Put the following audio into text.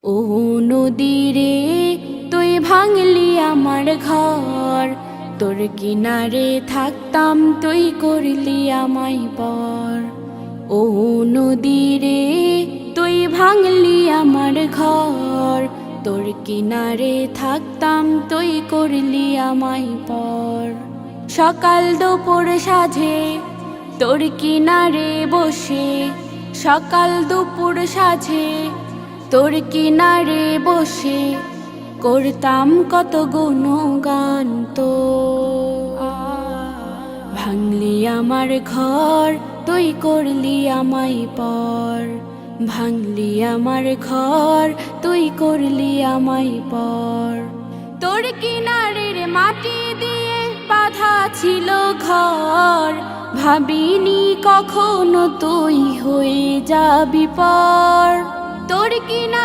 ও নদী রে, তুই ভাঙলি আমার ঘর, তোর কিনারে থাকতাম তুই করলি আমায় পর। ও নদী রে, তুই ভাঙলি আমার ঘর, তোর কিনারে থাকতাম তুই করলি আমায় পর। সকাল দুপুর সাঁঝে তোর কিনারে বসে, সকাল দুপুর সাঁঝে তোর কিনারে বসে করতাম কত গুণগান তো। ভাঙলি আমার ঘর, তুই করলি আমায় পর। ভাঙলি আমার ঘর, তুই করলি আমায় পর। তোর কিনারের মাটি দিয়ে বাঁধা ছিল ঘর, ভাবিনি কখনো তুই হয়ে যাবি পর। তোর কিনারে